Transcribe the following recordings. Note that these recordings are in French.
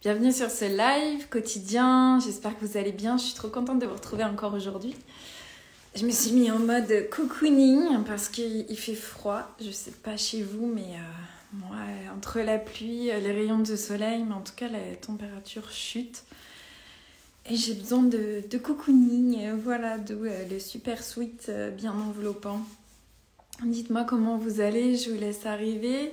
Bienvenue sur ce live quotidien, j'espère que vous allez bien, je suis trop contente de vous retrouver encore aujourd'hui. Je me suis mis en mode cocooning parce qu'il fait froid, je sais pas chez vous, mais moi, entre la pluie, les rayons de soleil, mais en tout cas la température chute. Et j'ai besoin de cocooning, voilà, d'où le super sweat bien enveloppant. Dites-moi comment vous allez, je vous laisse arriver.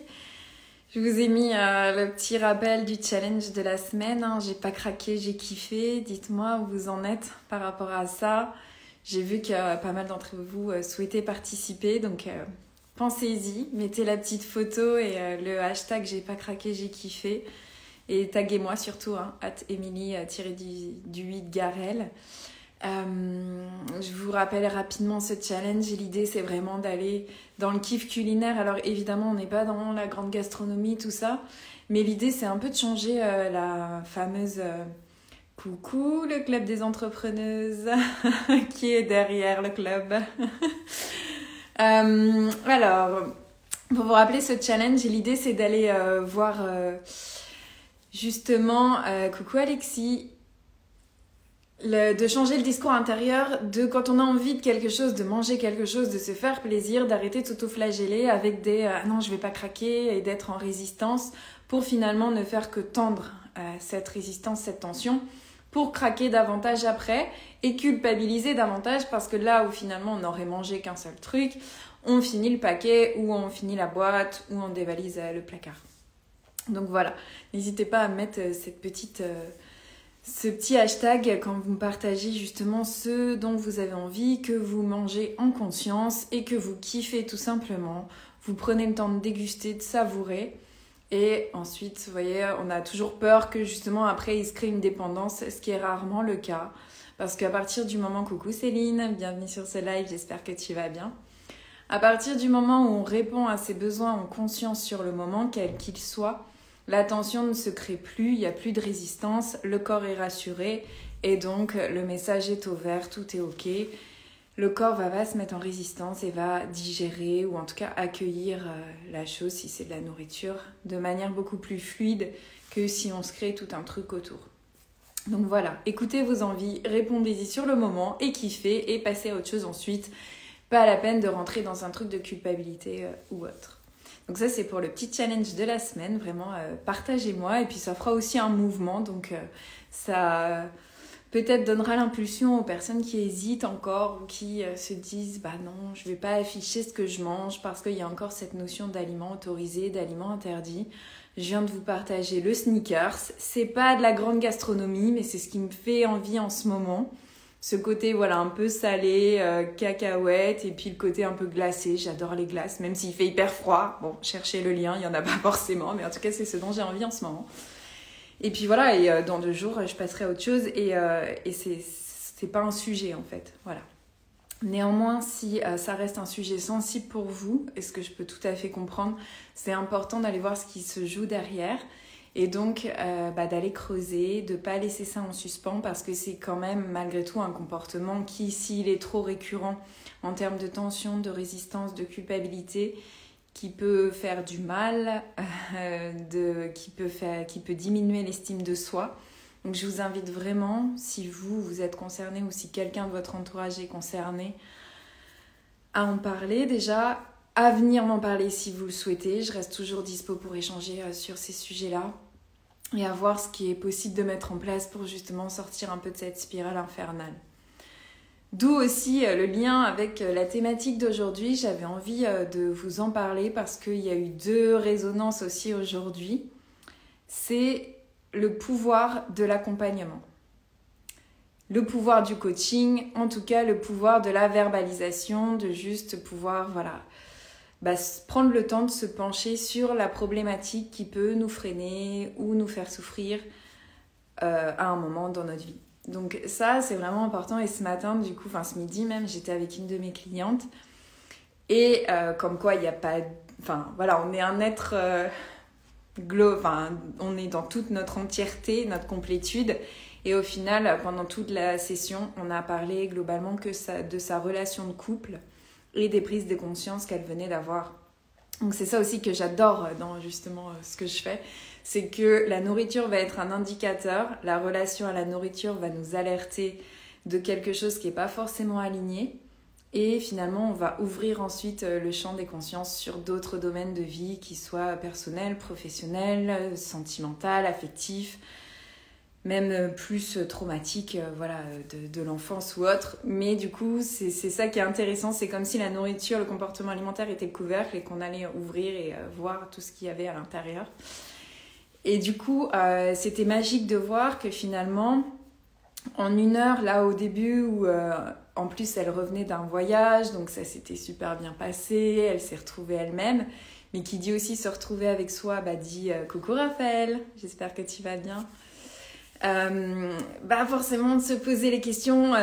Je vous ai mis le petit rappel du challenge de la semaine. Hein. J'ai pas craqué, j'ai kiffé. Dites-moi où vous en êtes par rapport à ça. J'ai vu que pas mal d'entre vous souhaitaient participer, donc pensez-y. Mettez la petite photo et le hashtag j'ai pas craqué, j'ai kiffé. Et taguez-moi surtout, hein, @Emily-du8Garel. Je vous rappelle rapidement ce challenge. L'idée, c'est vraiment d'aller dans le kiff culinaire. Alors évidemment, on n'est pas dans la grande gastronomie, tout ça. Mais l'idée, c'est un peu de changer la fameuse coucou, le club des entrepreneuses qui est derrière le club. Alors, pour vous rappeler ce challenge, l'idée, c'est d'aller voir justement, coucou Alexis, de changer le discours intérieur de quand on a envie de quelque chose, de manger quelque chose, de se faire plaisir, d'arrêter de s'auto-flageller avec des non je vais pas craquer et d'être en résistance pour finalement ne faire que tendre cette résistance, cette tension pour craquer davantage après et culpabiliser davantage parce que là où finalement on n'aurait mangé qu'un seul truc, on finit le paquet ou on finit la boîte ou on dévalise le placard. Donc voilà, n'hésitez pas à mettre ce petit hashtag quand vous partagez justement ce dont vous avez envie, que vous mangez en conscience et que vous kiffez tout simplement. Vous prenez le temps de déguster, de savourer. Et ensuite, vous voyez, on a toujours peur que justement après il se crée une dépendance, ce qui est rarement le cas. Parce qu'à partir du moment, coucou Céline, bienvenue sur ce live, j'espère que tu vas bien. À partir du moment où on répond à ses besoins en conscience sur le moment, quel qu'il soit, la tension ne se crée plus, il n'y a plus de résistance, le corps est rassuré et donc le message est au vert, tout est ok. Le corps va se mettre en résistance et va digérer ou en tout cas accueillir la chose, si c'est de la nourriture, de manière beaucoup plus fluide que si on se crée tout un truc autour. Donc voilà, écoutez vos envies, répondez-y sur le moment et kiffez et passez à autre chose ensuite. Pas la peine de rentrer dans un truc de culpabilité ou autre. Donc ça, c'est pour le petit challenge de la semaine. Vraiment, partagez-moi. Et puis, ça fera aussi un mouvement. Donc, ça peut-être donnera l'impulsion aux personnes qui hésitent encore ou qui se disent « Bah non, je ne vais pas afficher ce que je mange parce qu'il y a encore cette notion d'aliment autorisé, d'aliment interdit. » Je viens de vous partager le sneakers. C'est pas de la grande gastronomie, mais c'est ce qui me fait envie en ce moment. Ce côté voilà un peu salé, cacahuète et puis le côté un peu glacé. J'adore les glaces, même s'il fait hyper froid. Bon, cherchez le lien, il n'y en a pas forcément, mais en tout cas c'est ce dont j'ai envie en ce moment. Et puis voilà, et dans 2 jours je passerai à autre chose et c'est pas un sujet en fait, voilà. Néanmoins, si ça reste un sujet sensible pour vous, et ce que je peux tout à fait comprendre, c'est important d'aller voir ce qui se joue derrière. Et donc, d'aller creuser, de ne pas laisser ça en suspens parce que c'est quand même malgré tout un comportement qui, s'il est trop récurrent en termes de tension, de résistance, de culpabilité, qui peut faire du mal, qui peut diminuer l'estime de soi. Donc, je vous invite vraiment, si vous êtes concerné ou si quelqu'un de votre entourage est concerné, à en parler déjà, à venir m'en parler si vous le souhaitez. Je reste toujours dispo pour échanger sur ces sujets-là et à voir ce qui est possible de mettre en place pour justement sortir un peu de cette spirale infernale. D'où aussi le lien avec la thématique d'aujourd'hui. J'avais envie de vous en parler parce qu'il y a eu 2 résonances aussi aujourd'hui. C'est le pouvoir de l'accompagnement. Le pouvoir du coaching, en tout cas le pouvoir de la verbalisation, de juste pouvoir prendre le temps de se pencher sur la problématique qui peut nous freiner ou nous faire souffrir à un moment dans notre vie. Donc ça, c'est vraiment important. Et ce matin, du coup, ce midi même, j'étais avec une de mes clientes. Et comme quoi, il n'y a pas... on est un être... on est dans toute notre entièreté, notre complétude. Et au final, pendant toute la session, on a parlé globalement de sa relation de couple et des prises de conscience qu'elle venait d'avoir. Donc c'est ça aussi que j'adore dans justement ce que je fais, c'est que la nourriture va être un indicateur, la relation à la nourriture va nous alerter de quelque chose qui n'est pas forcément aligné. Et finalement, on va ouvrir ensuite le champ des consciences sur d'autres domaines de vie, qui soient personnels, professionnels, sentimentaux, affectifs, même plus traumatiques, de l'enfance ou autre. Mais du coup, c'est ça qui est intéressant. C'est comme si la nourriture, le comportement alimentaire était le couvercle et qu'on allait ouvrir et voir tout ce qu'il y avait à l'intérieur. Et du coup, c'était magique de voir que finalement, en 1 heure, là au début où en plus elle revenait d'un voyage, donc ça s'était super bien passé, elle s'est retrouvée elle-même, mais qui dit aussi se retrouver avec soi, dit coucou Raphaël, j'espère que tu vas bien. Forcément de se poser les questions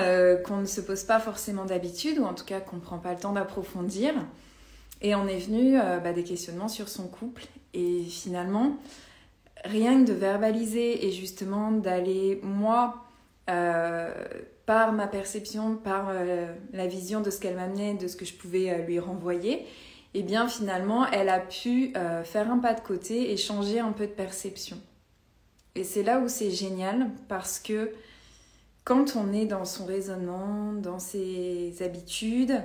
qu'on ne se pose pas forcément d'habitude, ou en tout cas qu'on ne prend pas le temps d'approfondir. Et on est venu des questionnements sur son couple, et finalement rien que de verbaliser et justement d'aller moi par ma perception, par la vision de ce qu'elle m'amenait, de ce que je pouvais lui renvoyer, et bien finalement elle a pu faire un pas de côté et changer un peu de perception. Et c'est là où c'est génial, parce que quand on est dans son raisonnement, dans ses habitudes,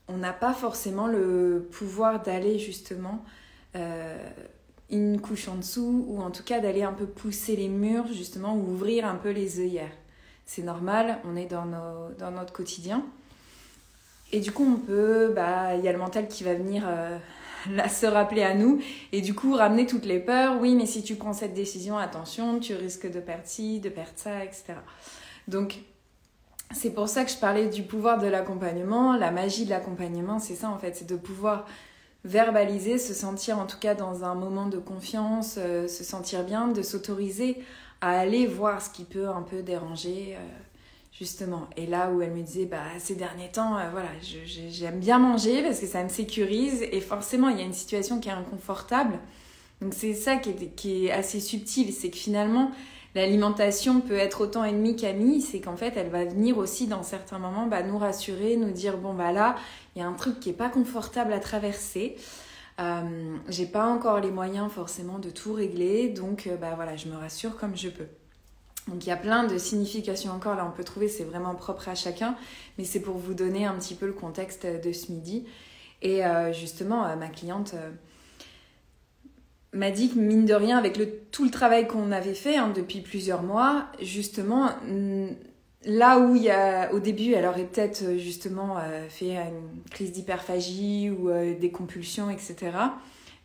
on n'a pas forcément le pouvoir d'aller justement une couche en dessous, ou en tout cas d'aller un peu pousser les murs justement, ou ouvrir un peu les œillères. C'est normal, on est dans notre quotidien. Et du coup, on peut, il y a le mental qui va venir là se rappeler à nous, et du coup ramener toutes les peurs. Oui, mais si tu prends cette décision, attention, tu risques de perdre ci, de perdre ça, etc. Donc, c'est pour ça que je parlais du pouvoir de l'accompagnement. La magie de l'accompagnement, c'est ça en fait, c'est de pouvoir verbaliser, se sentir en tout cas dans un moment de confiance, se sentir bien, de s'autoriser à aller voir ce qui peut un peu déranger, justement. Et là où elle me disait, ces derniers temps, j'aime bien manger parce que ça me sécurise, et forcément il y a une situation qui est inconfortable. Donc c'est ça qui est assez subtil, c'est que finalement l'alimentation peut être autant ennemie qu'amie, c'est qu'en fait elle va venir aussi dans certains moments nous rassurer, nous dire là il y a un truc qui est pas confortable à traverser, j'ai pas encore les moyens forcément de tout régler, donc je me rassure comme je peux. Donc il y a plein de significations encore, là on peut trouver, c'est vraiment propre à chacun, mais c'est pour vous donner un petit peu le contexte de ce midi. Et justement ma cliente m'a dit que mine de rien, avec tout le travail qu'on avait fait depuis plusieurs mois, justement, là où au début, elle aurait peut-être justement fait une crise d'hyperphagie ou des compulsions, etc.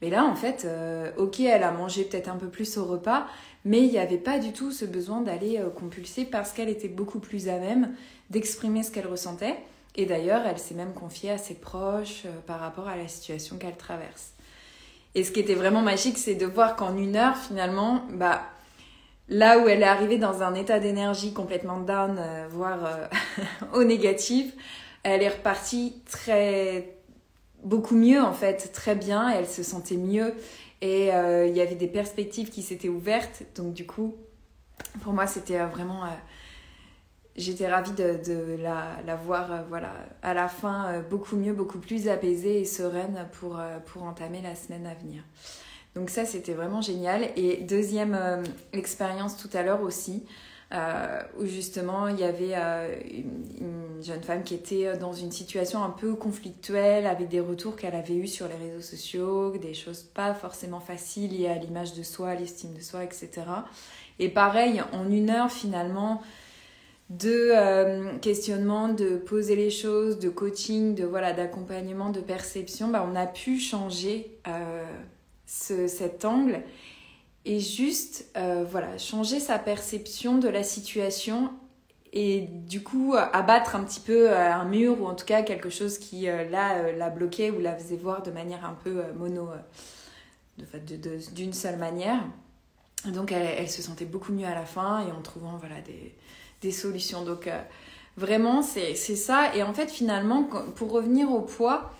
Mais là, en fait, elle a mangé peut-être un peu plus au repas, mais il n'y avait pas du tout ce besoin d'aller compulser, parce qu'elle était beaucoup plus à même d'exprimer ce qu'elle ressentait. Et d'ailleurs, elle s'est même confiée à ses proches par rapport à la situation qu'elle traverse. Et ce qui était vraiment magique, c'est de voir qu'en 1 heure, finalement, là où elle est arrivée dans un état d'énergie complètement down, voire au négatif, elle est repartie beaucoup mieux en fait, très bien, et elle se sentait mieux, et il y avait des perspectives qui s'étaient ouvertes. Donc du coup, pour moi, c'était vraiment... j'étais ravie de la voir à la fin beaucoup mieux, beaucoup plus apaisée et sereine pour entamer la semaine à venir. Donc ça, c'était vraiment génial. Et deuxième expérience tout à l'heure aussi, où justement il y avait une jeune femme qui était dans une situation un peu conflictuelle, avec des retours qu'elle avait eus sur les réseaux sociaux, des choses pas forcément faciles liées à l'image de soi, l'estime de soi, etc. Et pareil, en 1 heure finalement, de questionnement, de poser les choses, de coaching, d'accompagnement, de perception, on a pu changer cet angle, et juste changer sa perception de la situation, et du coup abattre un petit peu un mur, ou en tout cas quelque chose qui la bloquait ou la faisait voir de manière un peu d'une seule manière. Donc elle se sentait beaucoup mieux à la fin, et en trouvant des solutions. Donc vraiment c'est ça. Et en fait finalement, pour revenir au poids,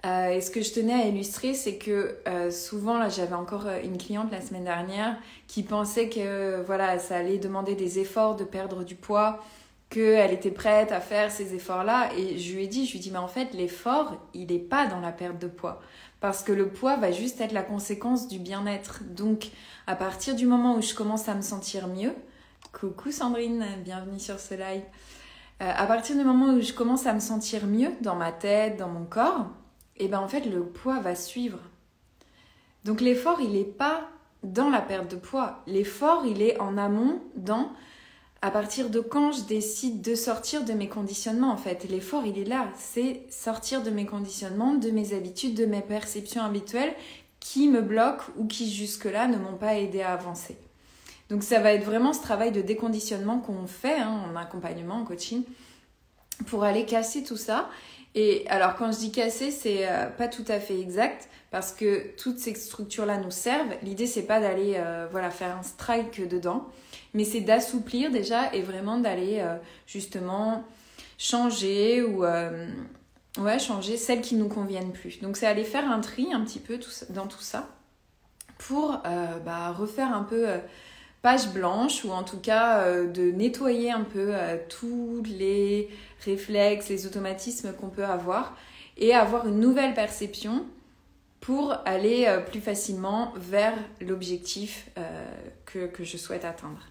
et ce que je tenais à illustrer, c'est que souvent, là j'avais encore une cliente la semaine dernière qui pensait que ça allait demander des efforts de perdre du poids, qu'elle était prête à faire ces efforts-là, et je lui ai dit mais en fait l'effort il n'est pas dans la perte de poids, parce que le poids va juste être la conséquence du bien-être. Donc, à partir du moment où je commence à me sentir mieux, coucou Sandrine, bienvenue sur ce live. À partir du moment où je commence à me sentir mieux dans ma tête, dans mon corps, et ben en fait le poids va suivre. Donc l'effort, il n'est pas dans la perte de poids. L'effort, il est en amont dans à partir de quand je décide de sortir de mes conditionnements en fait. L'effort, il est là. C'est sortir de mes conditionnements, de mes habitudes, de mes perceptions habituelles qui me bloquent ou qui jusque-là ne m'ont pas aidé à avancer. Donc ça va être vraiment ce travail de déconditionnement qu'on fait en accompagnement, en coaching, pour aller casser tout ça. Et alors quand je dis casser, c'est pas tout à fait exact, parce que toutes ces structures-là nous servent. L'idée, c'est pas d'aller faire un strike dedans, mais c'est d'assouplir déjà et vraiment d'aller justement changer ou changer celles qui nous conviennent plus. Donc c'est aller faire un tri un petit peu dans tout ça pour refaire un peu page blanche, ou en tout cas de nettoyer un peu tous les réflexes, les automatismes qu'on peut avoir, et avoir une nouvelle perception pour aller plus facilement vers l'objectif que je souhaite atteindre.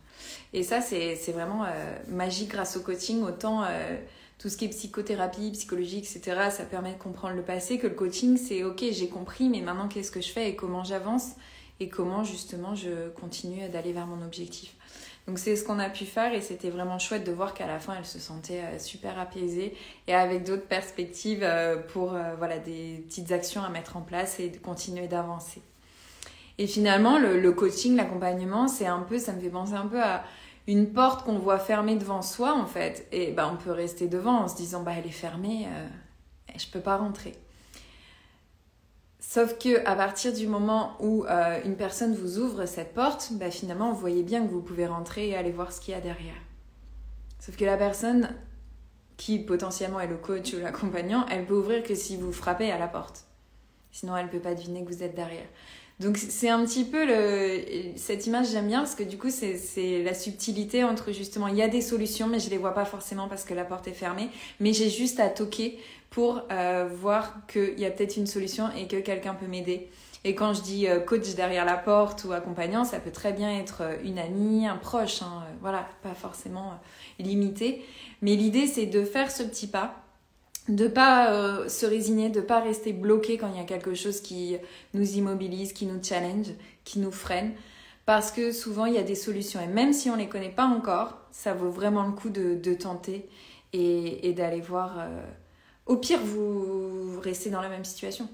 Et ça, c'est vraiment magique grâce au coaching. Autant tout ce qui est psychothérapie, psychologie, etc., ça permet de comprendre le passé, que le coaching, c'est ok, j'ai compris, mais maintenant qu'est-ce que je fais et comment j'avance et comment justement je continue d'aller vers mon objectif. Donc c'est ce qu'on a pu faire, et c'était vraiment chouette de voir qu'à la fin elle se sentait super apaisée et avec d'autres perspectives pour des petites actions à mettre en place et de continuer d'avancer. Et finalement le coaching, l'accompagnement, ça me fait penser un peu à une porte qu'on voit fermée devant soi en fait, et on peut rester devant en se disant elle est fermée, je peux pas rentrer. Sauf qu'à partir du moment où une personne vous ouvre cette porte, finalement, vous voyez bien que vous pouvez rentrer et aller voir ce qu'il y a derrière. Sauf que la personne qui potentiellement est le coach ou l'accompagnant, elle peut ouvrir que si vous frappez à la porte. Sinon, elle ne peut pas deviner que vous êtes derrière. Donc, c'est un petit peu cette image, j'aime bien, parce que du coup, c'est la subtilité entre justement, il y a des solutions, mais je ne les vois pas forcément parce que la porte est fermée, mais j'ai juste à toquer pour voir qu'il y a peut-être une solution et que quelqu'un peut m'aider. Et quand je dis coach derrière la porte ou accompagnant, ça peut très bien être une amie, un proche, pas forcément limité. Mais l'idée, c'est de faire ce petit pas, de pas se résigner, de pas rester bloqué quand il y a quelque chose qui nous immobilise, qui nous challenge, qui nous freine. Parce que souvent, il y a des solutions. Et même si on ne les connaît pas encore, ça vaut vraiment le coup de tenter et d'aller voir... Au pire, vous restez dans la même situation.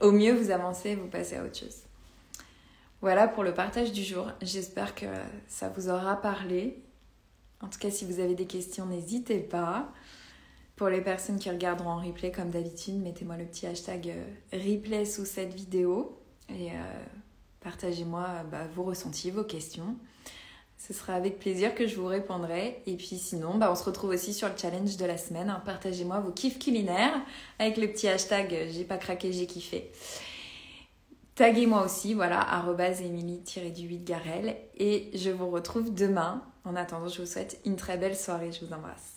Au mieux, vous avancez, vous passez à autre chose. Voilà pour le partage du jour. J'espère que ça vous aura parlé. En tout cas, si vous avez des questions, n'hésitez pas. Pour les personnes qui regarderont en replay, comme d'habitude, mettez-moi le petit hashtag replay sous cette vidéo. Et partagez-moi vos ressentis, vos questions. Ce sera avec plaisir que je vous répondrai. Et puis sinon, on se retrouve aussi sur le challenge de la semaine. Partagez-moi vos kiffs culinaires avec le petit hashtag j'ai pas craqué, j'ai kiffé. Taguez-moi aussi, @Emily-du8Garel. Et je vous retrouve demain. En attendant, je vous souhaite une très belle soirée. Je vous embrasse.